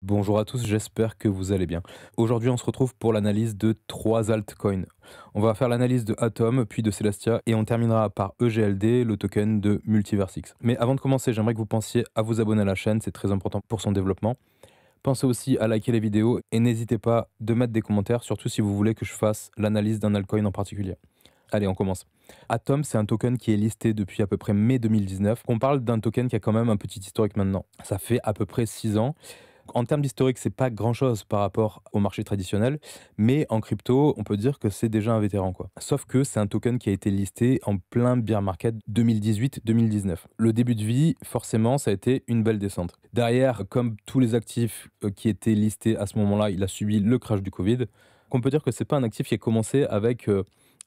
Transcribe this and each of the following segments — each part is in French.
Bonjour à tous, j'espère que vous allez bien. Aujourd'hui, on se retrouve pour l'analyse de 3 altcoins. On va faire l'analyse de Atom, puis de Celestia, et on terminera par EGLD, le token de Multiversix. Mais avant de commencer, j'aimerais que vous pensiez à vous abonner à la chaîne, c'est très important pour son développement. Pensez aussi à liker les vidéos et n'hésitez pas de mettre des commentaires, surtout si vous voulez que je fasse l'analyse d'un altcoin en particulier. Allez, on commence. Atom, c'est un token qui est listé depuis à peu près mai 2019. On parle d'un token qui a quand même un petit historique maintenant. Ça fait à peu près 6 ans. En termes d'historique, c'est pas grand-chose par rapport au marché traditionnel, mais en crypto, on peut dire que c'est déjà un vétéran, quoi. Sauf que c'est un token qui a été listé en plein bear market 2018-2019. Le début de vie, forcément, ça a été une belle descente. Derrière, comme tous les actifs qui étaient listés à ce moment-là, il a subi le crash du Covid. On peut dire que c'est pas un actif qui a commencé avec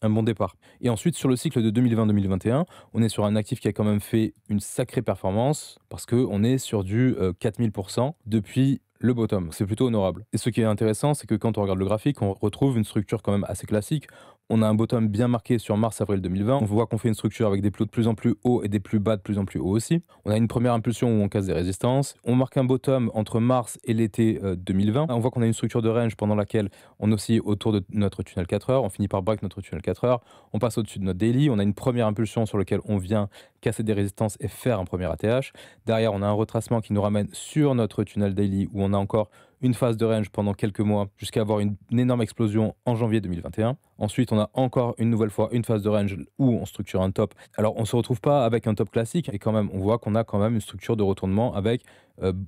un bon départ. Et ensuite, sur le cycle de 2020-2021, on est sur un actif qui a quand même fait une sacrée performance parce qu'on est sur du 4000% depuis le bottom. C'est plutôt honorable. Et ce qui est intéressant, c'est que quand on regarde le graphique, on retrouve une structure quand même assez classique. On a un bottom bien marqué sur mars-avril 2020. On voit qu'on fait une structure avec des plots de plus en plus hauts et des plus bas de plus en plus hauts aussi. On a une première impulsion où on casse des résistances. On marque un bottom entre mars et l'été 2020. On voit qu'on a une structure de range pendant laquelle on oscille autour de notre tunnel 4 heures. On finit par break notre tunnel 4 heures. On passe au-dessus de notre daily. On a une première impulsion sur laquelle on vient casser des résistances et faire un premier ATH. Derrière, on a un retracement qui nous ramène sur notre tunnel daily où on a encore une phase de range pendant quelques mois jusqu'à avoir une énorme explosion en janvier 2021. Ensuite, on a encore une nouvelle fois une phase de range où on structure un top. Alors, on ne se retrouve pas avec un top classique et quand même, on voit qu'on a quand même une structure de retournement avec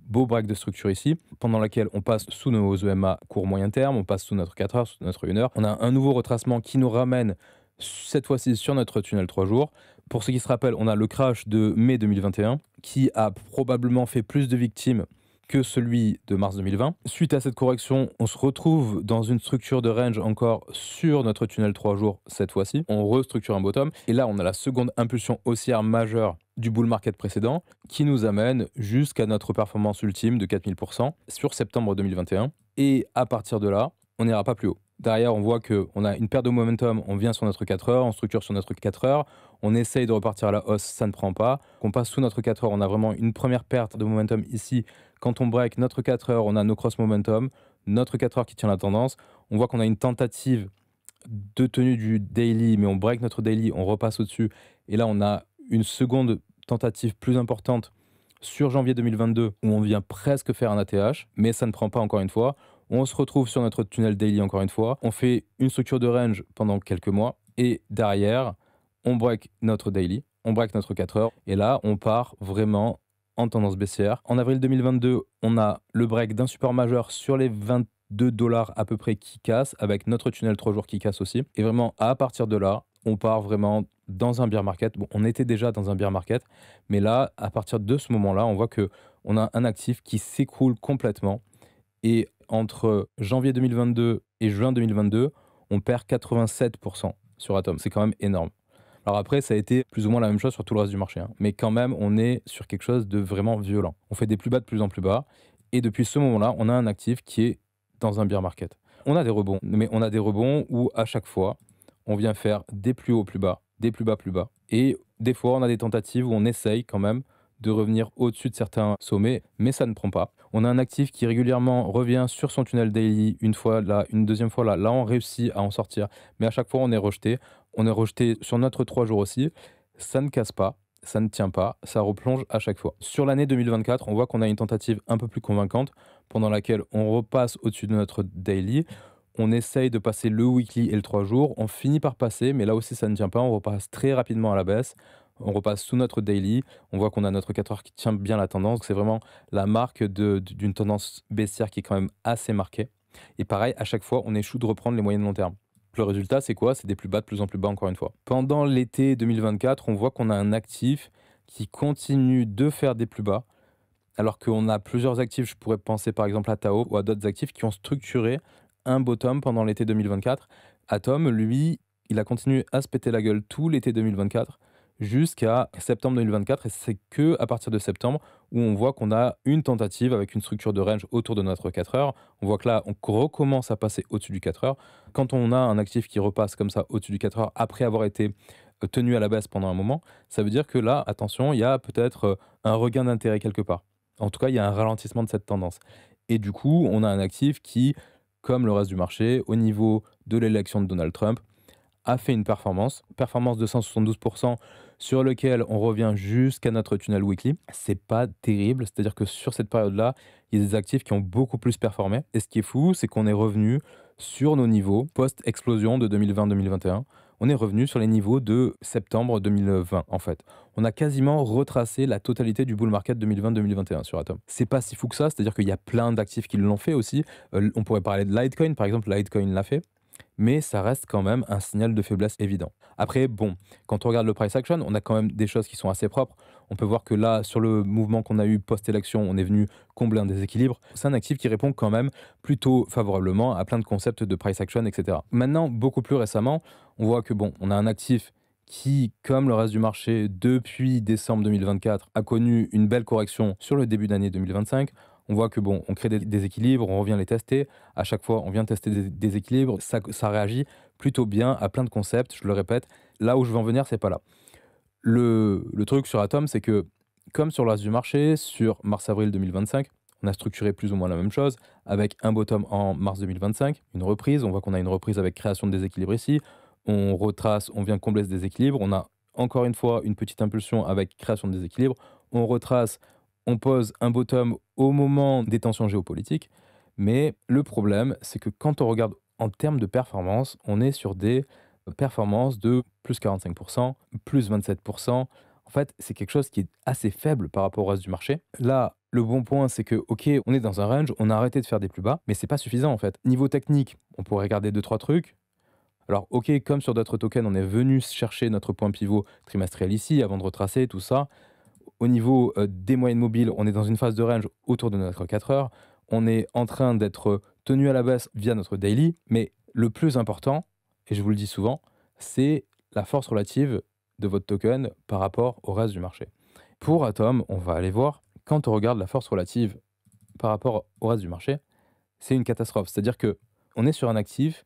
beau break de structure ici, pendant laquelle on passe sous nos EMA court moyen terme, on passe sous notre 4 heures, sous notre 1 heure. On a un nouveau retracement qui nous ramène cette fois-ci sur notre tunnel 3 jours. Pour ceux qui se rappellent, on a le crash de mai 2021 qui a probablement fait plus de victimes que celui de mars 2020. Suite à cette correction, on se retrouve dans une structure de range encore sur notre tunnel 3 jours cette fois-ci. On restructure un bottom et là on a la seconde impulsion haussière majeure du bull market précédent qui nous amène jusqu'à notre performance ultime de 4000% sur septembre 2021 et à partir de là, on n'ira pas plus haut. Derrière, on voit qu'on a une perte de momentum, on vient sur notre 4 heures, on structure sur notre 4 heures, on essaye de repartir à la hausse, ça ne prend pas. On passe sous notre 4 heures, on a vraiment une première perte de momentum ici. Quand on break notre 4 heures, on a nos cross momentum, notre 4 heures qui tient la tendance. On voit qu'on a une tentative de tenue du daily, mais on break notre daily, on repasse au-dessus. Et là, on a une seconde tentative plus importante sur janvier 2022 où on vient presque faire un ATH, mais ça ne prend pas encore une fois. On se retrouve sur notre tunnel daily encore une fois. On fait une structure de range pendant quelques mois et derrière, on break notre daily, on break notre 4 heures et là, on part vraiment en tendance baissière. En avril 2022, on a le break d'un support majeur sur les 22 $ à peu près qui casse avec notre tunnel 3 jours qui casse aussi. Et vraiment, à partir de là, on part vraiment dans un bear market. Bon, on était déjà dans un bear market, mais là, à partir de ce moment-là, on voit que on a un actif qui s'écroule complètement. Et entre janvier 2022 et juin 2022, on perd 87% sur Atom. C'est quand même énorme. Alors après, ça a été plus ou moins la même chose sur tout le reste du marché, hein. Mais quand même, on est sur quelque chose de vraiment violent. On fait des plus bas de plus en plus bas. Et depuis ce moment-là, on a un actif qui est dans un bear market. On a des rebonds, mais on a des rebonds où à chaque fois, on vient faire des plus hauts plus bas, des plus bas plus bas. Et des fois, on a des tentatives où on essaye quand même de revenir au-dessus de certains sommets, mais ça ne prend pas. On a un actif qui régulièrement revient sur son tunnel daily une fois là, une deuxième fois là. Là, on réussit à en sortir, mais à chaque fois, on est rejeté. On est rejeté sur notre 3 jours aussi. Ça ne casse pas, ça ne tient pas, ça replonge à chaque fois. Sur l'année 2024, on voit qu'on a une tentative un peu plus convaincante pendant laquelle on repasse au-dessus de notre daily. On essaye de passer le weekly et le 3 jours. On finit par passer, mais là aussi, ça ne tient pas. On repasse très rapidement à la baisse. On repasse sous notre daily. On voit qu'on a notre 4 heures qui tient bien la tendance. C'est vraiment la marque d'une tendance baissière qui est quand même assez marquée. Et pareil, à chaque fois, on échoue de reprendre les moyennes long terme. Le résultat, c'est quoi? C'est des plus bas de plus en plus bas, encore une fois. Pendant l'été 2024, on voit qu'on a un actif qui continue de faire des plus bas, alors qu'on a plusieurs actifs. Je pourrais penser par exemple à Tao ou à d'autres actifs qui ont structuré un bottom pendant l'été 2024. Atom, lui, il a continué à se péter la gueule tout l'été 2024 jusqu'à septembre 2024 et c'est que à partir de septembre où on voit qu'on a une tentative avec une structure de range autour de notre 4 heures. On voit que là, on recommence à passer au-dessus du 4 heures. Quand on a un actif qui repasse comme ça au-dessus du 4 heures après avoir été tenu à la baisse pendant un moment, ça veut dire que là, attention, il y a peut-être un regain d'intérêt quelque part. En tout cas, il y a un ralentissement de cette tendance. Et du coup, on a un actif qui, comme le reste du marché, au niveau de l'élection de Donald Trump, a fait une performance de 172 sur lequel on revient jusqu'à notre tunnel weekly. C'est pas terrible, c'est-à-dire que sur cette période-là, il y a des actifs qui ont beaucoup plus performé et ce qui est fou, c'est qu'on est revenu sur nos niveaux post-explosion de 2020-2021. On est revenu sur les niveaux de septembre 2020 en fait. On a quasiment retracé la totalité du bull market 2020-2021 sur Atom. C'est pas si fou que ça, c'est-à-dire qu'il y a plein d'actifs qui l'ont fait aussi. On pourrait parler de Litecoin par exemple, Litecoin l'a fait mais ça reste quand même un signal de faiblesse évident. Après, bon, quand on regarde le price action, on a quand même des choses qui sont assez propres. On peut voir que là, sur le mouvement qu'on a eu post-élection, on est venu combler un déséquilibre. C'est un actif qui répond quand même plutôt favorablement à plein de concepts de price action, etc. Maintenant, beaucoup plus récemment, on voit que bon, on a un actif qui, comme le reste du marché, depuis décembre 2024, a connu une belle correction sur le début d'année 2025. On voit que bon, on crée des déséquilibres, on revient les tester. À chaque fois, on vient tester des déséquilibres. Ça réagit plutôt bien à plein de concepts. Je le répète, là où je veux en venir, c'est pas là. Le truc sur Atom, c'est que comme sur le reste du marché, sur mars-avril 2025, on a structuré plus ou moins la même chose avec un bottom en mars 2025, une reprise. On voit qu'on a une reprise avec création de déséquilibre ici. On retrace, on vient combler ce déséquilibre. On a encore une fois une petite impulsion avec création de déséquilibre. On retrace, on pose un bottom au moment des tensions géopolitiques. Mais le problème, c'est que quand on regarde en termes de performance, on est sur des performances de plus 45%, plus 27%. En fait, c'est quelque chose qui est assez faible par rapport au reste du marché. Là, le bon point, c'est que, ok, on est dans un range, on a arrêté de faire des plus bas, mais c'est pas suffisant en fait. Niveau technique, on pourrait regarder deux trois trucs. Alors, ok, comme sur d'autres tokens, on est venu chercher notre point pivot trimestriel ici avant de retracer tout ça. Au niveau des moyennes mobiles, on est dans une phase de range autour de notre 4 heures. On est en train d'être tenu à la baisse via notre daily. Mais le plus important, et je vous le dis souvent, c'est la force relative de votre token par rapport au reste du marché. Pour Atom, on va aller voir, quand on regarde la force relative par rapport au reste du marché, c'est une catastrophe. C'est-à-dire que on est sur un actif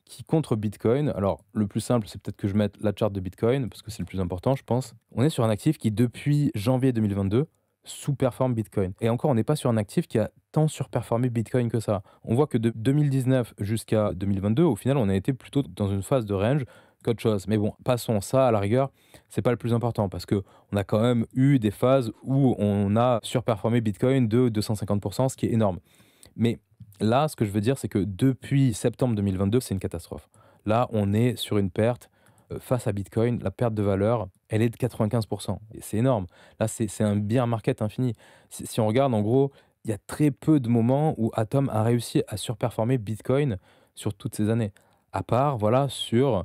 qui contre Bitcoin, alors le plus simple, c'est peut-être que je mette la charte de Bitcoin, parce que c'est le plus important, je pense. On est sur un actif qui, depuis janvier 2022, sous-performe Bitcoin. Et encore, on n'est pas sur un actif qui a tant surperformé Bitcoin que ça. On voit que de 2019 jusqu'à 2022, au final, on a été plutôt dans une phase de range qu'autre chose. Mais bon, passons ça, à la rigueur, c'est pas le plus important, parce que on a quand même eu des phases où on a surperformé Bitcoin de 250%, ce qui est énorme. Mais là, ce que je veux dire, c'est que depuis septembre 2022, c'est une catastrophe. Là, on est sur une perte face à Bitcoin. La perte de valeur, elle est de 95%. Et c'est énorme. Là, c'est un bear market infini. Si on regarde, en gros, il y a très peu de moments où Atom a réussi à surperformer Bitcoin sur toutes ces années. À part, voilà, sur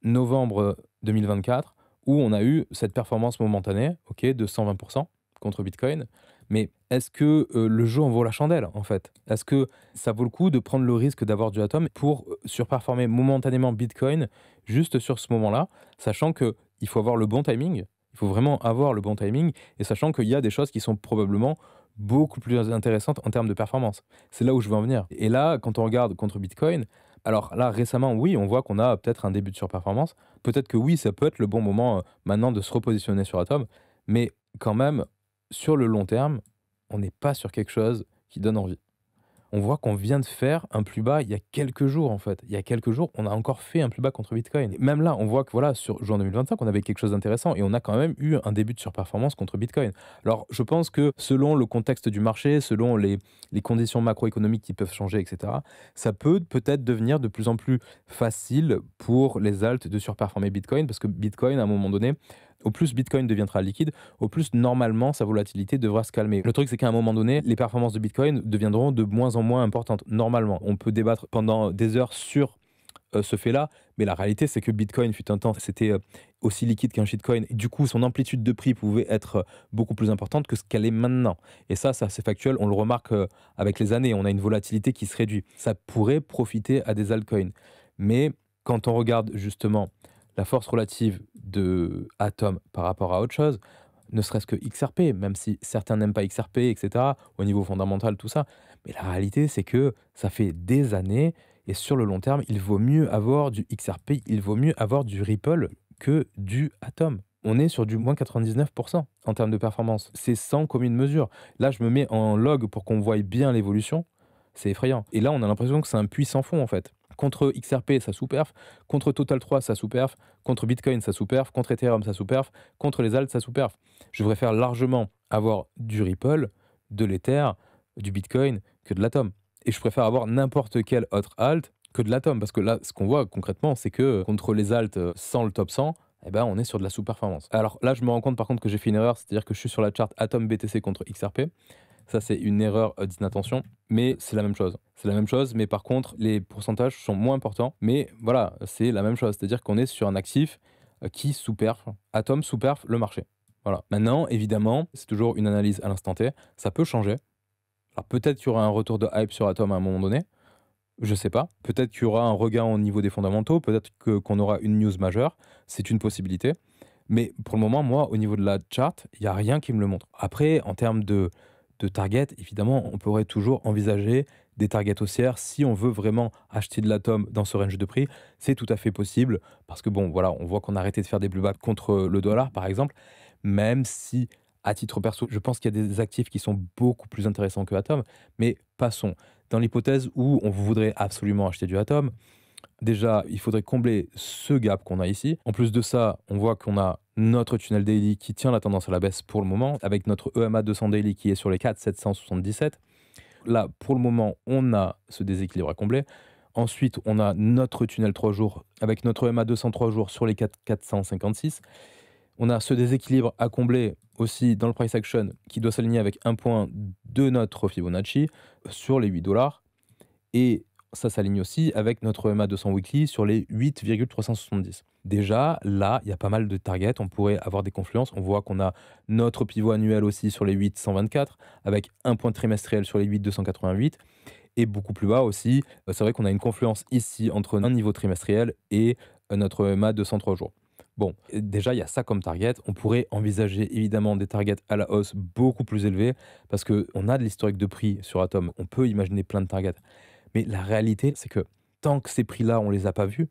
novembre 2024, où on a eu cette performance momentanée, ok, de 120% contre Bitcoin. Mais est-ce que le jeu en vaut la chandelle, en fait? Est-ce que ça vaut le coup de prendre le risque d'avoir du Atom pour surperformer momentanément Bitcoin juste sur ce moment-là, sachant qu'il faut avoir le bon timing, il faut vraiment avoir le bon timing, et sachant qu'il y a des choses qui sont probablement beaucoup plus intéressantes en termes de performance. C'est là où je veux en venir. Et là, quand on regarde contre Bitcoin, alors là, récemment, oui, on voit qu'on a peut-être un début de surperformance. Peut-être que oui, ça peut être le bon moment maintenant de se repositionner sur Atom, mais quand même, sur le long terme, on n'est pas sur quelque chose qui donne envie. On voit qu'on vient de faire un plus bas il y a quelques jours, en fait. Il y a quelques jours, on a encore fait un plus bas contre Bitcoin. Et même là, on voit que voilà, sur juin 2025, on avait quelque chose d'intéressant et on a quand même eu un début de surperformance contre Bitcoin. Alors, je pense que selon le contexte du marché, selon les conditions macroéconomiques qui peuvent changer, etc., ça peut peut-être devenir de plus en plus facile pour les alts de surperformer Bitcoin parce que Bitcoin, à un moment donné, au plus Bitcoin deviendra liquide, au plus normalement sa volatilité devra se calmer. Le truc, c'est qu'à un moment donné, les performances de Bitcoin deviendront de moins en moins importantes. Normalement, on peut débattre pendant des heures sur ce fait-là, mais la réalité, c'est que Bitcoin fut un temps, c'était aussi liquide qu'un shitcoin. Et du coup, son amplitude de prix pouvait être beaucoup plus importante que ce qu'elle est maintenant. Et ça, c'est factuel. On le remarque avec les années. On a une volatilité qui se réduit. Ça pourrait profiter à des altcoins. Mais quand on regarde justement la force relative de Atom par rapport à autre chose, ne serait-ce que XRP, même si certains n'aiment pas XRP, etc., au niveau fondamental, tout ça. Mais la réalité, c'est que ça fait des années, et sur le long terme, il vaut mieux avoir du XRP, il vaut mieux avoir du Ripple que du Atom. on est sur du moins 99 en termes de performance. C'est sans commune mesure. Là, je me mets en log pour qu'on voie bien l'évolution. C'est effrayant. Et là, on a l'impression que c'est un puits sans fond, en fait. Contre XRP, ça sous-perf. Contre Total 3, ça sous-perf. Contre Bitcoin, ça sous-perf. Contre Ethereum, ça sous-perf. Contre les alts, ça sous-perf. Je préfère largement avoir du Ripple, de l'Ether, du Bitcoin que de l'Atom. Et je préfère avoir n'importe quel autre alt que de l'Atom. Parce que là, ce qu'on voit concrètement, c'est que contre les alts sans le top 100, eh ben, on est sur de la sous-performance. Alors là, je me rends compte par contre que j'ai fait une erreur, c'est-à-dire que je suis sur la charte Atom BTC contre XRP. Ça, c'est une erreur d'inattention, mais c'est la même chose. C'est la même chose, mais par contre, les pourcentages sont moins importants. Mais voilà, c'est la même chose. C'est-à-dire qu'on est sur un actif qui sous-perf. Atom sous-perf le marché. Voilà. Maintenant, évidemment, c'est toujours une analyse à l'instant T. Ça peut changer. Alors peut-être qu'il y aura un retour de hype sur Atom à un moment donné. Je sais pas. Peut-être qu'il y aura un regain au niveau des fondamentaux. Peut-être qu'on aura une news majeure. C'est une possibilité. Mais pour le moment, moi, au niveau de la chart, il n'y a rien qui me le montre. Après, en termes de target, évidemment, on pourrait toujours envisager des targets haussières si on veut vraiment acheter de l'atome dans ce range de prix. C'est tout à fait possible parce que bon, voilà, on voit qu'on a arrêté de faire des plus bas contre le dollar, par exemple, même si, à titre perso, je pense qu'il y a des actifs qui sont beaucoup plus intéressants que Atom. Mais passons. Dans l'hypothèse où on voudrait absolument acheter du Atom, déjà, il faudrait combler ce gap qu'on a ici. En plus de ça, on voit qu'on a notre tunnel daily qui tient la tendance à la baisse pour le moment, avec notre EMA 200 daily qui est sur les 4 777. Là, pour le moment, on a ce déséquilibre à combler. Ensuite, on a notre tunnel 3 jours avec notre EMA 203 jours sur les 4 456. On a ce déséquilibre à combler aussi dans le price action qui doit s'aligner avec un point de notre Fibonacci sur les 8 dollars. Et ça s'aligne aussi avec notre EMA 200 weekly sur les 8,370. Déjà, là, il y a pas mal de targets. On pourrait avoir des confluences. On voit qu'on a notre pivot annuel aussi sur les 8,124 avec un point trimestriel sur les 8,288 et beaucoup plus bas aussi. C'est vrai qu'on a une confluence ici entre un niveau trimestriel et notre EMA 203 jours. Bon, déjà, il y a ça comme target. On pourrait envisager évidemment des targets à la hausse beaucoup plus élevés parce qu'on a de l'historique de prix sur Atom. On peut imaginer plein de targets. Mais la réalité, c'est que tant que ces prix-là, on les a pas vus,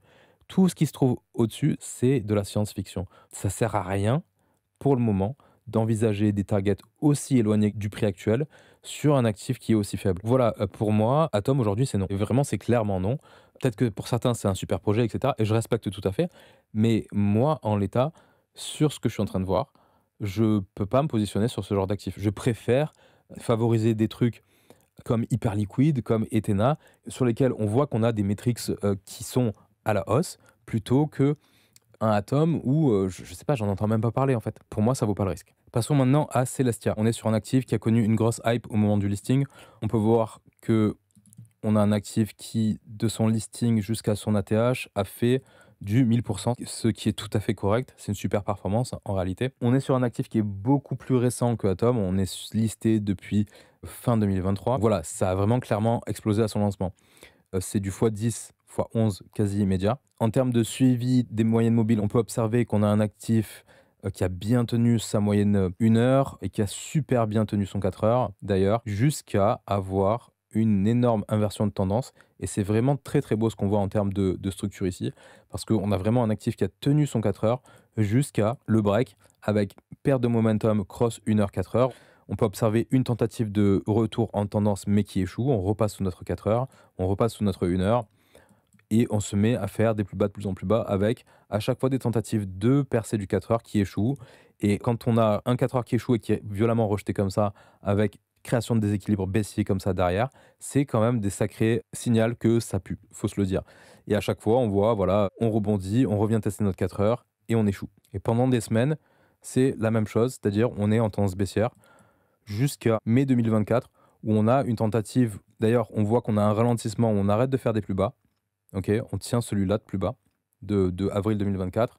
tout ce qui se trouve au-dessus, c'est de la science-fiction. Ça sert à rien, pour le moment, d'envisager des targets aussi éloignés du prix actuel sur un actif qui est aussi faible. Voilà, pour moi, Atom aujourd'hui, c'est non. Et vraiment, c'est clairement non. Peut-être que pour certains, c'est un super projet, etc. Et je respecte tout à fait. Mais moi, en l'état, sur ce que je suis en train de voir, je peux pas me positionner sur ce genre d'actif. Je préfère favoriser des trucs comme Hyperliquid, comme Ethena, sur lesquels on voit qu'on a des métriques qui sont à la hausse, plutôt que un Atom où, je sais pas, j'en entends même pas parler en fait. Pour moi, ça vaut pas le risque. Passons maintenant à Celestia. On est sur un actif qui a connu une grosse hype au moment du listing. On peut voir que on a un actif qui, de son listing jusqu'à son ATH, a fait du 1000%, ce qui est tout à fait correct. C'est une super performance en réalité. On est sur un actif qui est beaucoup plus récent que Atom. On est listé depuis fin 2023. Voilà, ça a vraiment clairement explosé à son lancement. C'est du x10, x11 quasi immédiat. En termes de suivi des moyennes mobiles, on peut observer qu'on a un actif qui a bien tenu sa moyenne 1 heure et qui a super bien tenu son 4 heures d'ailleurs, jusqu'à avoir une énorme inversion de tendance. Et c'est vraiment très très beau ce qu'on voit en termes de structure ici, parce qu'on a vraiment un actif qui a tenu son 4 heures jusqu'à le break avec perte de momentum cross 1 heure 4 heures. On peut observer une tentative de retour en tendance mais qui échoue. On repasse sous notre 4 heures, on repasse sous notre 1 heure et on se met à faire des plus bas de plus en plus bas avec à chaque fois des tentatives de percée du 4 heures qui échouent. Et quand on a un 4 heures qui échoue et qui est violemment rejeté comme ça, avec création de déséquilibre baissier comme ça derrière, c'est quand même des sacrés signaux que ça pue, faut se le dire. Et à chaque fois, on voit, voilà, on rebondit, on revient tester notre 4 heures et on échoue. Et pendant des semaines, c'est la même chose, c'est-à-dire on est en tendance baissière jusqu'à mai 2024 où on a une tentative. D'ailleurs, on voit qu'on a un ralentissement où on arrête de faire des plus bas. Ok, on tient celui-là de plus bas de avril 2024.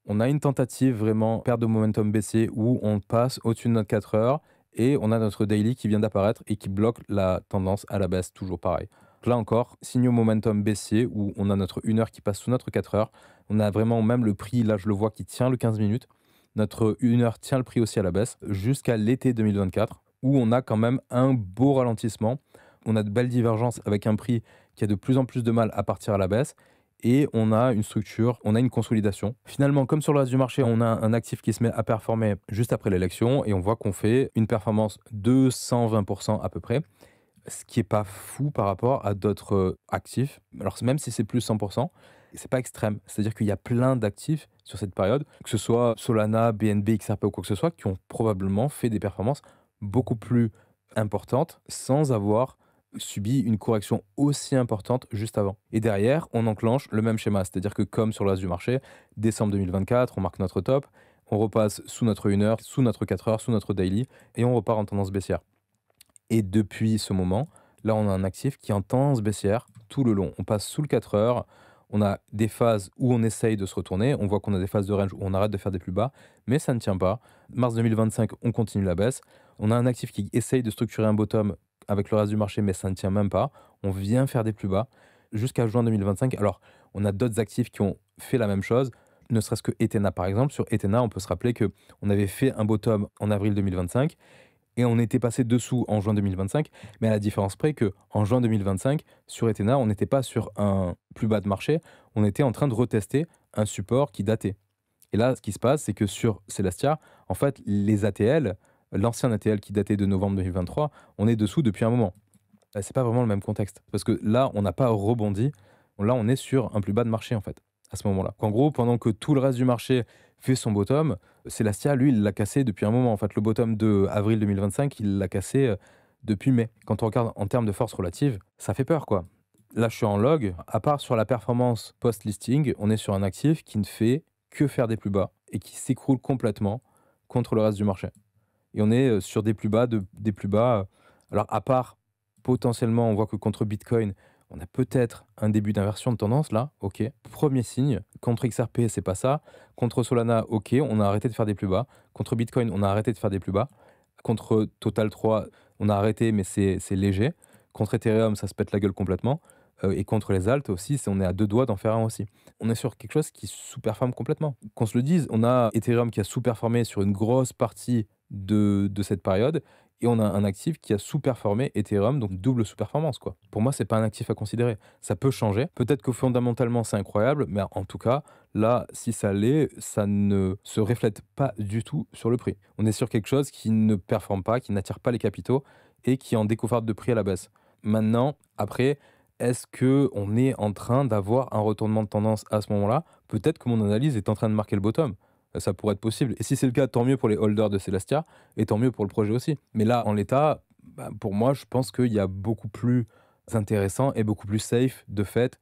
On a une tentative vraiment perte de momentum baissier où on passe au-dessus de notre 4 heures et on a notre daily qui vient d'apparaître et qui bloque la tendance à la baisse, toujours pareil. Donc là encore, signaux momentum baissier où on a notre 1 heure qui passe sous notre 4 heures. On a vraiment même le prix, là je le vois, qui tient le 15 minutes. Notre 1 heure tient le prix aussi à la baisse jusqu'à l'été 2024 où on a quand même un beau ralentissement. On a de belles divergences avec un prix qui a de plus en plus de mal à partir à la baisse et on a une structure, on a une consolidation. Finalement, comme sur le reste du marché, on a un actif qui se met à performer juste après l'élection et on voit qu'on fait une performance de 120% à peu près, ce qui est pas fou par rapport à d'autres, actifs. Alors même si c'est plus 100%, c'est pas extrême. C'est-à-dire qu'il y a plein d'actifs sur cette période, que ce soit Solana, BNB, XRP ou quoi que ce soit, qui ont probablement fait des performances beaucoup plus importantes sans avoir subi une correction aussi importante juste avant. Et derrière, on enclenche le même schéma. C'est-à-dire que comme sur le reste du marché, décembre 2024, on marque notre top, on repasse sous notre 1 heure, sous notre 4 heures, sous notre daily et on repart en tendance baissière. Et depuis ce moment, là, on a un actif qui est en tendance baissière tout le long. On passe sous le 4 heures, on a des phases où on essaye de se retourner, on voit qu'on a des phases de range où on arrête de faire des plus bas, mais ça ne tient pas. Mars 2025, on continue la baisse. On a un actif qui essaye de structurer un bottom avec le reste du marché, mais ça ne tient même pas. On vient faire des plus bas jusqu'à juin 2025. Alors, on a d'autres actifs qui ont fait la même chose, ne serait-ce que Ethena par exemple. Sur Ethena, on peut se rappeler qu'on avait fait un bottom en avril 2025 et on était passé dessous en juin 2025, mais à la différence près que en juin 2025, sur Ethena, on n'était pas sur un plus bas de marché, on était en train de retester un support qui datait. Et là, ce qui se passe, c'est que sur Celestia, en fait, les ATL, l'ancien ATL qui datait de novembre 2023, on est dessous depuis un moment. C'est pas vraiment le même contexte. Parce que là, on n'a pas rebondi. Là, on est sur un plus bas de marché, en fait, à ce moment-là. En gros, pendant que tout le reste du marché fait son bottom, Celestia, lui, il l'a cassé depuis un moment. En fait, le bottom de avril 2025, il l'a cassé depuis mai. Quand on regarde en termes de force relative, ça fait peur, quoi. Là, je suis en log. À part sur la performance post-listing, on est sur un actif qui ne fait que faire des plus bas et qui s'écroule complètement contre le reste du marché. Et on est sur des plus bas, des plus bas. Alors, à part potentiellement, on voit que contre Bitcoin, on a peut-être un début d'inversion de tendance là, ok. Premier signe. Contre XRP, c'est pas ça. Contre Solana, ok, on a arrêté de faire des plus bas. Contre Bitcoin, on a arrêté de faire des plus bas. Contre Total 3, on a arrêté, mais c'est léger. Contre Ethereum, ça se pète la gueule complètement. Et contre les alts aussi, on est à deux doigts d'en faire un aussi. On est sur quelque chose qui sous-performe complètement. Qu'on se le dise, on a Ethereum qui a sous-performé sur une grosse partie de cette période, et on a un actif qui a sous-performé Ethereum, donc double sous-performance, quoi. Pour moi, c'est pas un actif à considérer. Ça peut changer. Peut-être que fondamentalement, c'est incroyable, mais en tout cas, là, si ça l'est, ça ne se reflète pas du tout sur le prix. On est sur quelque chose qui ne performe pas, qui n'attire pas les capitaux et qui est en découverte de prix à la baisse. Maintenant, après, est-ce qu'on est en train d'avoir un retournement de tendance à ce moment-là? Peut-être que mon analyse est en train de marquer le bottom. Ça pourrait être possible. Et si c'est le cas, tant mieux pour les holders de Celestia et tant mieux pour le projet aussi. Mais là, en l'état, pour moi, je pense qu'il y a beaucoup plus intéressant et beaucoup plus safe de fait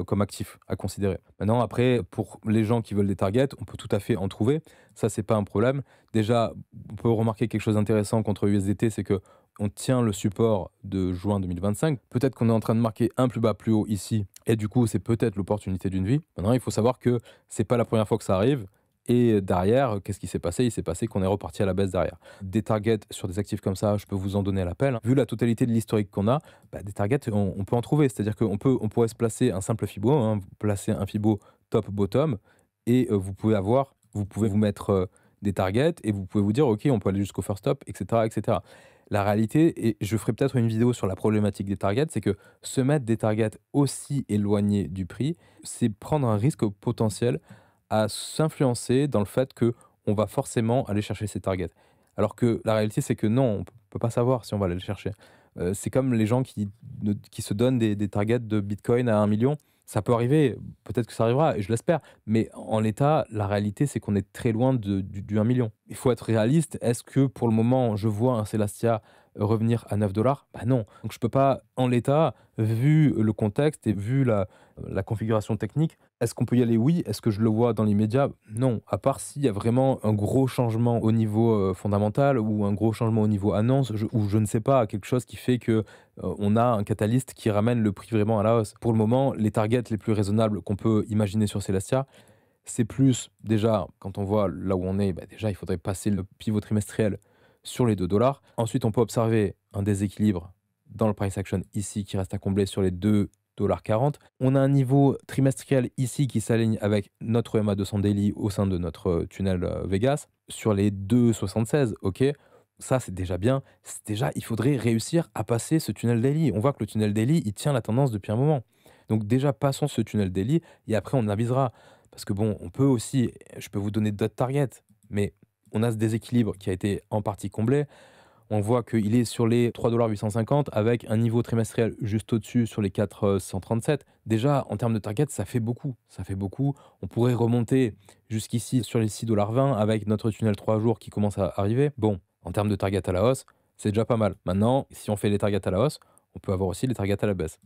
comme actif à considérer. Maintenant, après, pour les gens qui veulent des targets, on peut tout à fait en trouver. Ça, c'est pas un problème. Déjà, on peut remarquer quelque chose d'intéressant contre USDT, c'est que on tient le support de juin 2025. Peut-être qu'on est en train de marquer un plus bas plus haut ici, et du coup, c'est peut-être l'opportunité d'une vie. Maintenant, il faut savoir que c'est pas la première fois que ça arrive. Et derrière, qu'est-ce qui s'est passé? Il s'est passé qu'on est reparti à la baisse derrière. Des targets sur des actifs comme ça, je peux vous en donner à l'appel. Vu la totalité de l'historique qu'on a, des targets, on peut en trouver. C'est-à-dire qu'on pourrait se placer un simple Fibo, hein, vous placez un Fibo top-bottom, et vous pouvez vous mettre des targets, et vous pouvez vous dire, OK, on peut aller jusqu'au first stop, etc., etc. La réalité, et je ferai peut-être une vidéo sur la problématique des targets, c'est que se mettre des targets aussi éloignés du prix, c'est prendre un risque potentiel à s'influencer dans le fait que on va forcément aller chercher ces targets. Alors que la réalité, c'est que non, on peut pas savoir si on va aller le chercher. C'est comme les gens qui se donnent des targets de Bitcoin à 1 million. Ça peut arriver, peut-être que ça arrivera, et je l'espère. Mais en l'état, la réalité, c'est qu'on est très loin du 1 million. Il faut être réaliste. Est-ce que pour le moment, je vois un Celestia revenir à 9 $? Bah non. Donc je peux pas, en l'état, vu le contexte et vu la configuration technique, est-ce qu'on peut y aller? Oui. Est-ce que je le vois dans l'immédiat? Non. À part s'il y a vraiment un gros changement au niveau fondamental ou un gros changement au niveau annonce, ou je ne sais pas, quelque chose qui fait que on a un catalyste qui ramène le prix vraiment à la hausse. Pour le moment, les targets les plus raisonnables qu'on peut imaginer sur Celestia, c'est plus déjà, quand on voit là où on est, déjà il faudrait passer le pivot trimestriel sur les 2 $. Ensuite, on peut observer un déséquilibre dans le price action ici qui reste à combler sur les 2,40 $. On a un niveau trimestriel ici qui s'aligne avec notre EMA 200 daily au sein de notre tunnel Vegas sur les 2,76 $. Ok, ça c'est déjà bien. Déjà, il faudrait réussir à passer ce tunnel daily. On voit que le tunnel daily, il tient la tendance depuis un moment. Donc déjà, passons ce tunnel daily et après on avisera. Parce que bon, on peut aussi, je peux vous donner d'autres targets, mais on a ce déséquilibre qui a été en partie comblé. On voit qu'il est sur les 3,850 $ avec un niveau trimestriel juste au-dessus sur les 437. Déjà, en termes de target, ça fait beaucoup. Ça fait beaucoup. On pourrait remonter jusqu'ici sur les 6,20 $ avec notre tunnel 3 jours qui commence à arriver. Bon, en termes de target à la hausse, c'est déjà pas mal. Maintenant, si on fait les targets à la hausse, on peut avoir aussi les targets à la baisse.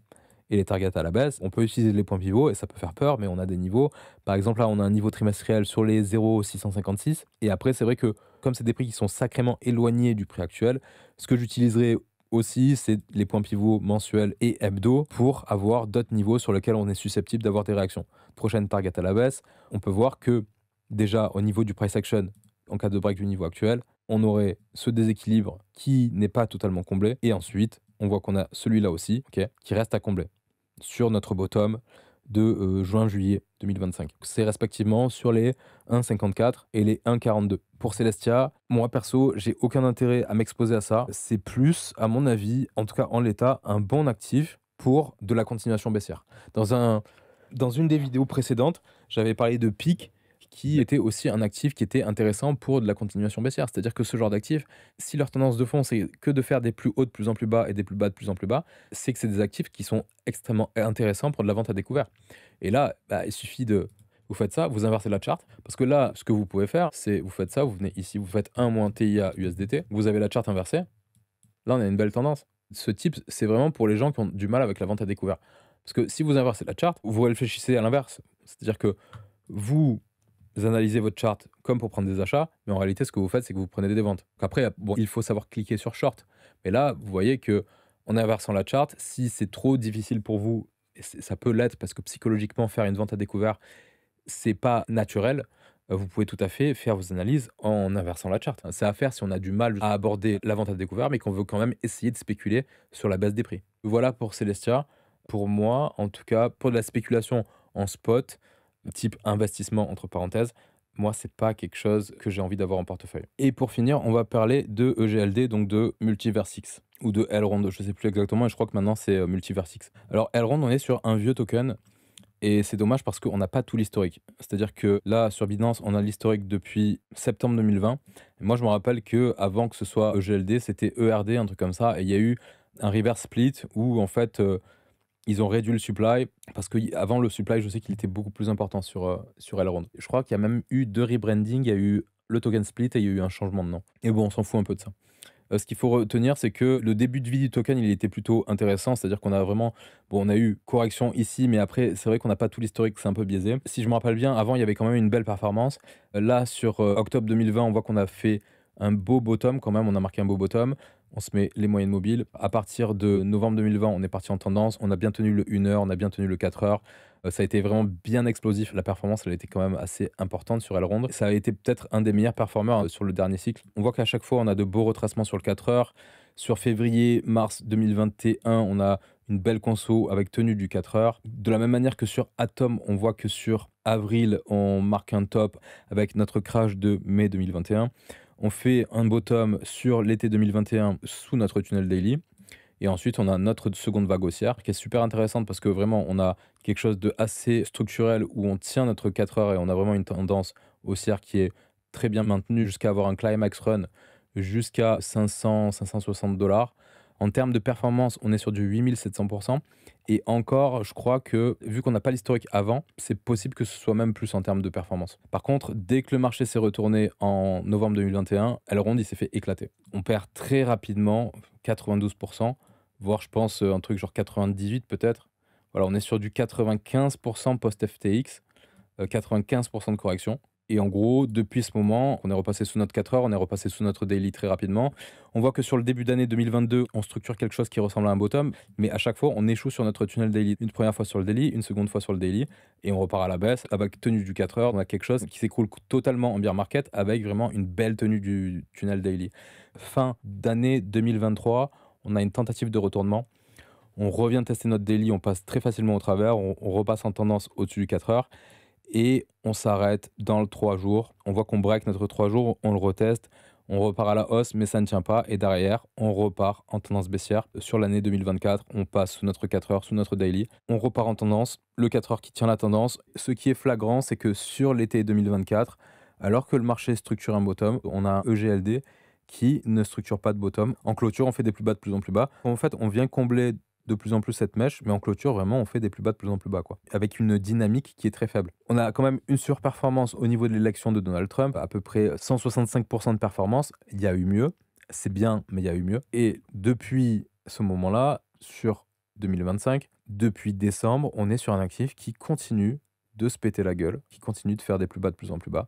Et les targets à la baisse, on peut utiliser les points pivots et ça peut faire peur, mais on a des niveaux. Par exemple, là, on a un niveau trimestriel sur les 0,656. Et après, c'est vrai que comme c'est des prix qui sont sacrément éloignés du prix actuel, ce que j'utiliserai aussi, c'est les points pivots mensuels et hebdo pour avoir d'autres niveaux sur lesquels on est susceptible d'avoir des réactions. Prochaine target à la baisse, on peut voir que déjà au niveau du price action, en cas de break du niveau actuel, on aurait ce déséquilibre qui n'est pas totalement comblé. Et ensuite, on voit qu'on a celui-là aussi, ok, qui reste à combler sur notre bottom de juin-juillet 2025. C'est respectivement sur les 1,54 et les 1,42. Pour Celestia, moi perso, j'ai aucun intérêt à m'exposer à ça. C'est plus, à mon avis, en tout cas en l'état, un bon actif pour de la continuation baissière. Dans une des vidéos précédentes, j'avais parlé de pic qui était aussi un actif qui était intéressant pour de la continuation baissière. C'est-à-dire que ce genre d'actif, si leur tendance de fond, c'est que de faire des plus hauts de plus en plus bas et des plus bas de plus en plus bas, c'est que c'est des actifs qui sont extrêmement intéressants pour de la vente à découvert. Et là, il suffit de... Vous faites ça, vous inversez la charte. Parce que là, ce que vous pouvez faire, c'est vous faites ça, vous venez ici, vous faites 1 moins TIA USDT, vous avez la charte inversée. Là, on a une belle tendance. Ce type, c'est vraiment pour les gens qui ont du mal avec la vente à découvert. Parce que si vous inversez la charte, vous réfléchissez à l'inverse. C'est-à-dire que vous analysez votre charte comme pour prendre des achats, mais en réalité, ce que vous faites, c'est que vous prenez des ventes. Donc après, bon, il faut savoir cliquer sur short. Mais là, vous voyez que en inversant la charte, si c'est trop difficile pour vous, et ça peut l'être parce que psychologiquement, faire une vente à découvert, c'est pas naturel. Vous pouvez tout à fait faire vos analyses en inversant la charte. C'est à faire si on a du mal à aborder la vente à découvert, mais qu'on veut quand même essayer de spéculer sur la baisse des prix. Voilà pour Celestia. Pour moi, en tout cas, pour de la spéculation en spot, type investissement entre parenthèses, moi, c'est pas quelque chose que j'ai envie d'avoir en portefeuille. Et pour finir, on va parler de EGLD, donc de Multiversix, ou de Elrond, je sais plus exactement, et je crois que maintenant c'est Multiversix. Alors Elrond, on est sur un vieux token, et c'est dommage parce qu'on n'a pas tout l'historique. C'est-à-dire que là, sur Binance, on a l'historique depuis septembre 2020. Et moi, je me rappelle que avant que ce soit EGLD, c'était ERD, un truc comme ça, et il y a eu un reverse split où en fait ils ont réduit le supply parce qu'avant le supply, je sais qu'il était beaucoup plus important sur Elrond. Je crois qu'il y a même eu 2 rebrandings, il y a eu le token split et il y a eu un changement de nom. Et bon, on s'en fout un peu de ça. Ce qu'il faut retenir, c'est que le début de vie du token, il était plutôt intéressant, c'est-à-dire qu'on a vraiment, bon, on a eu correction ici, mais après, c'est vrai qu'on n'a pas tout l'historique, c'est un peu biaisé. Si je me rappelle bien, avant, il y avait quand même une belle performance. Là, sur octobre 2020, on voit qu'on a fait un beau bottom quand même, on a marqué un beau bottom. On se met les moyennes mobiles. À partir de novembre 2020, on est parti en tendance. On a bien tenu le 1 heure, on a bien tenu le 4 heures. Ça a été vraiment bien explosif. La performance, elle a été quand même assez importante sur Elrond. Ça a été peut-être un des meilleurs performeurs sur le dernier cycle. On voit qu'à chaque fois, on a de beaux retracements sur le 4 heures. Sur février, mars 2021, on a une belle conso avec tenue du 4 heures. De la même manière que sur Atom, on voit que sur avril, on marque un top avec notre crash de mai 2021. On fait un bottom sur l'été 2021 sous notre tunnel daily. Et ensuite, on a notre seconde vague haussière qui est super intéressante parce que vraiment, on a quelque chose de assez structurel où on tient notre 4 heures et on a vraiment une tendance haussière qui est très bien maintenue jusqu'à avoir un climax run jusqu'à 560 $. En termes de performance, on est sur du 8700%. Et encore, je crois que vu qu'on n'a pas l'historique avant, c'est possible que ce soit même plus en termes de performance. Par contre, dès que le marché s'est retourné en novembre 2021, Elrond, il s'est fait éclater. On perd très rapidement 92%, voire je pense un truc genre 98 peut-être. Voilà, on est sur du 95% post-FTX, 95% de correction. Et en gros, depuis ce moment, on est repassé sous notre 4 heures, on est repassé sous notre daily très rapidement. On voit que sur le début d'année 2022, on structure quelque chose qui ressemble à un bottom, mais à chaque fois, on échoue sur notre tunnel daily. Une première fois sur le daily, une seconde fois sur le daily, et on repart à la baisse avec tenue du 4 heures. On a quelque chose qui s'écroule totalement en bear market avec vraiment une belle tenue du tunnel daily. Fin d'année 2023, on a une tentative de retournement. On revient tester notre daily, on passe très facilement au travers, on repasse en tendance au-dessus du 4 heures. Et on s'arrête dans le 3 jours. On voit qu'on break notre 3 jours, on le reteste. on repart à la hausse, mais ça ne tient pas. Et derrière, on repart en tendance baissière. Sur l'année 2024, on passe sous notre 4 heures, sous notre daily. On repart en tendance, le 4 heures qui tient la tendance. Ce qui est flagrant, c'est que sur l'été 2024, alors que le marché structure un bottom, on a un EGLD qui ne structure pas de bottom. En clôture, on fait des plus bas de plus en plus bas. En fait, on vient combler de plus en plus cette mèche, mais en clôture, vraiment, on fait des plus bas de plus en plus bas, quoi. Avec une dynamique qui est très faible. On a quand même une surperformance au niveau de l'élection de Donald Trump, à peu près 165% de performance. Il y a eu mieux. C'est bien, mais il y a eu mieux. Et depuis ce moment-là, sur 2025, depuis décembre, on est sur un actif qui continue de se péter la gueule, qui continue de faire des plus bas de plus en plus bas,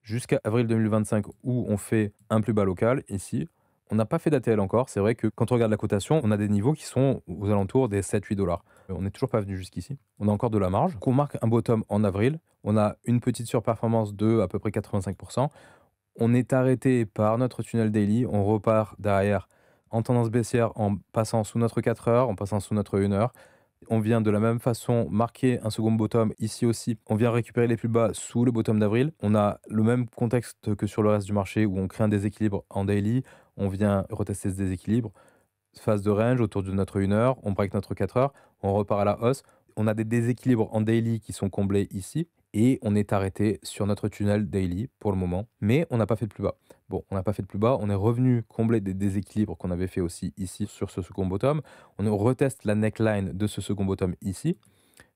jusqu'à avril 2025 où on fait un plus bas local ici. On n'a pas fait d'ATL encore. C'est vrai que quand on regarde la cotation, on a des niveaux qui sont aux alentours des 7-8 $. On n'est toujours pas venu jusqu'ici. On a encore de la marge. On marque un bottom en avril. On a une petite surperformance de à peu près 85%. On est arrêté par notre tunnel daily. On repart derrière en tendance baissière en passant sous notre 4 heures, en passant sous notre 1 heure. On vient de la même façon marquer un second bottom ici aussi. On vient récupérer les plus bas sous le bottom d'avril. On a le même contexte que sur le reste du marché où on crée un déséquilibre en daily. On vient retester ce déséquilibre. Phase de range autour de notre 1 heure. On break notre 4 heures. On repart à la hausse. On a des déséquilibres en daily qui sont comblés ici. Et on est arrêté sur notre tunnel daily pour le moment. Mais on n'a pas fait de plus bas. Bon, on n'a pas fait de plus bas. On est revenu combler des déséquilibres qu'on avait fait aussi ici sur ce second bottom. On reteste la neckline de ce second bottom ici,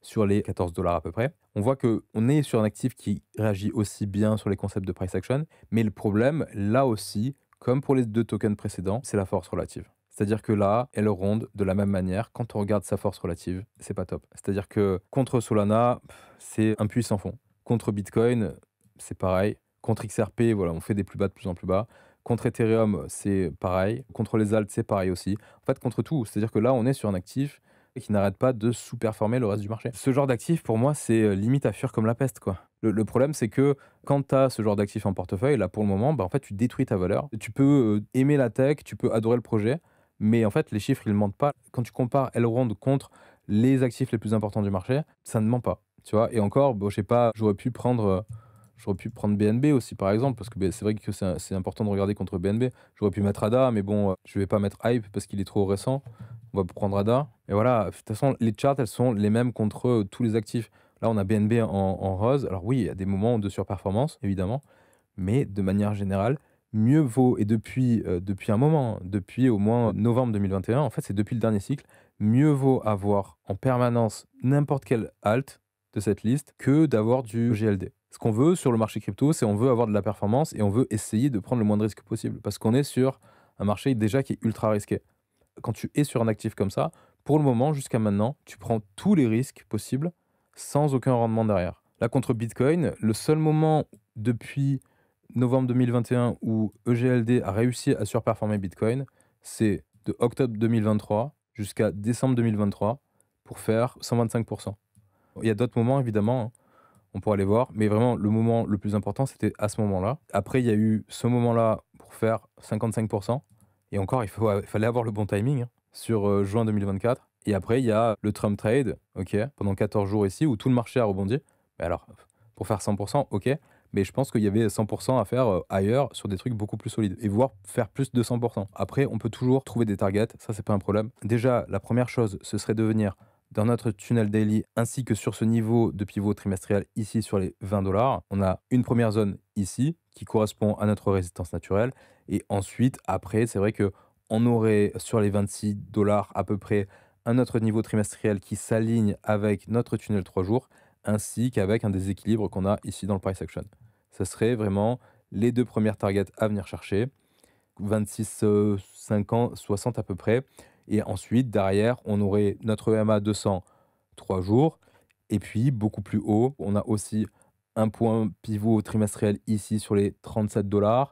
sur les 14 $ à peu près. On voit qu'on est sur un actif qui réagit aussi bien sur les concepts de price action. Mais le problème, là aussi, comme pour les deux tokens précédents, c'est la force relative. C'est-à-dire que là, elle ronde de la même manière. Quand on regarde sa force relative, c'est pas top. C'est-à-dire que contre Solana, c'est un puits sans fond. Contre Bitcoin, c'est pareil. Contre XRP, voilà, on fait des plus bas de plus en plus bas. Contre Ethereum, c'est pareil. Contre les alts, c'est pareil aussi. En fait, contre tout. C'est-à-dire que là, on est sur un actif qui n'arrête pas de sous-performer le reste du marché. Ce genre d'actif, pour moi, c'est limite à fuir comme la peste, quoi. Le problème, c'est que quand tu as ce genre d'actif en portefeuille, là, pour le moment, bah, en fait, tu détruis ta valeur. Tu peux aimer la tech, tu peux adorer le projet, mais en fait, les chiffres, ils ne mentent pas. Quand tu compares Elrond contre les actifs les plus importants du marché, ça ne ment pas, tu vois. Et encore, bon, je sais pas, j'aurais pu prendre BNB aussi, par exemple, parce que c'est vrai que c'est important de regarder contre BNB. J'aurais pu mettre ADA, mais bon, je vais pas mettre Hype parce qu'il est trop récent. On va prendre ADA. Et voilà, de toute façon, les charts, elles sont les mêmes contre tous les actifs. Là, on a BNB en rose. Alors oui, il y a des moments de surperformance, évidemment, mais de manière générale, mieux vaut, et depuis un moment, depuis au moins novembre 2021, en fait, c'est depuis le dernier cycle, mieux vaut avoir en permanence n'importe quel alt de cette liste que d'avoir du GLD. Ce qu'on veut sur le marché crypto, c'est on veut avoir de la performance et on veut essayer de prendre le moins de risques possible parce qu'on est sur un marché déjà qui est ultra risqué. Quand tu es sur un actif comme ça, pour le moment, jusqu'à maintenant, tu prends tous les risques possibles sans aucun rendement derrière. Là, contre Bitcoin, le seul moment depuis novembre 2021 où EGLD a réussi à surperformer Bitcoin, c'est de octobre 2023 jusqu'à décembre 2023 pour faire 125%. Il y a d'autres moments, évidemment, hein, on pourra les voir, mais vraiment, le moment le plus important, c'était à ce moment-là. Après, il y a eu ce moment-là pour faire 55%. Et encore, fallait avoir le bon timing, hein, sur juin 2024. Et après, il y a le Trump trade, ok, pendant 14 jours ici, où tout le marché a rebondi. Mais alors, pour faire 100%, ok, mais je pense qu'il y avait 100% à faire ailleurs sur des trucs beaucoup plus solides, et voire faire plus de 100%. Après, on peut toujours trouver des targets, ça c'est pas un problème. Déjà, la première chose, ce serait de venir dans notre tunnel daily, ainsi que sur ce niveau de pivot trimestriel ici sur les 20 $. On a une première zone ici qui correspond à notre résistance naturelle. Et ensuite, après, c'est vrai que on aurait sur les 26 $ à peu près un autre niveau trimestriel qui s'aligne avec notre tunnel 3 jours, ainsi qu'avec un déséquilibre qu'on a ici dans le price action. Ça serait vraiment les deux premières targets à venir chercher, 26, 50, 60 à peu près. Et ensuite, derrière, on aurait notre EMA 200 3 jours. Et puis, beaucoup plus haut, on a aussi un point pivot trimestriel ici sur les 37 $.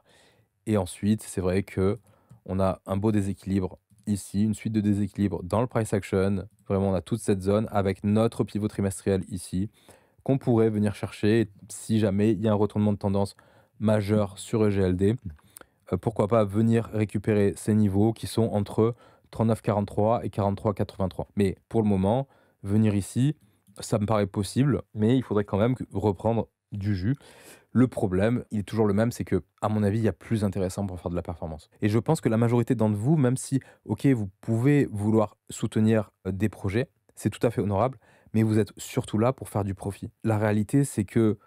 Et ensuite, c'est vrai que on a un beau déséquilibre ici, une suite de déséquilibres dans le price action. Vraiment, on a toute cette zone avec notre pivot trimestriel ici qu'on pourrait venir chercher si jamais il y a un retournement de tendance majeur sur EGLD. Pourquoi pas venir récupérer ces niveaux qui sont entre 39,43 et 43,83. Mais pour le moment, venir ici, ça me paraît possible, mais il faudrait quand même reprendre du jus. Le problème, il est toujours le même, c'est que, à mon avis, il y a plus intéressant pour faire de la performance. Et je pense que la majorité d'entre vous, même si, OK, vous pouvez vouloir soutenir, des projets, c'est tout à fait honorable, mais vous êtes surtout là pour faire du profit. La réalité, c'est que,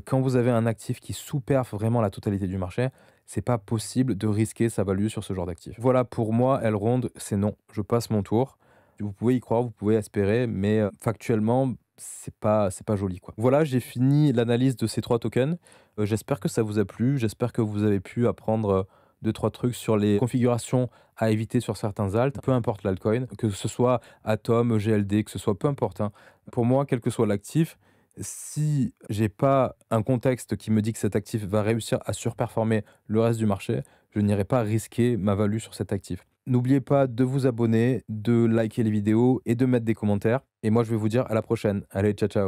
quand vous avez un actif qui sous-perf vraiment la totalité du marché, c'est pas possible de risquer sa value sur ce genre d'actif. Voilà, pour moi, Elrond, c'est non. Je passe mon tour. Vous pouvez y croire, vous pouvez espérer, mais factuellement, c'est pas joli, quoi. Voilà, j'ai fini l'analyse de ces 3 tokens. J'espère que ça vous a plu. J'espère que vous avez pu apprendre, 2-3 trucs sur les configurations à éviter sur certains alts, peu importe l'altcoin, que ce soit Atom, GLD, que ce soit peu importe, hein. Pour moi, quel que soit l'actif, si j'ai pas un contexte qui me dit que cet actif va réussir à surperformer le reste du marché, je n'irai pas risquer ma value sur cet actif. N'oubliez pas de vous abonner, de liker les vidéos et de mettre des commentaires. Et moi, je vais vous dire à la prochaine. Allez, ciao, ciao.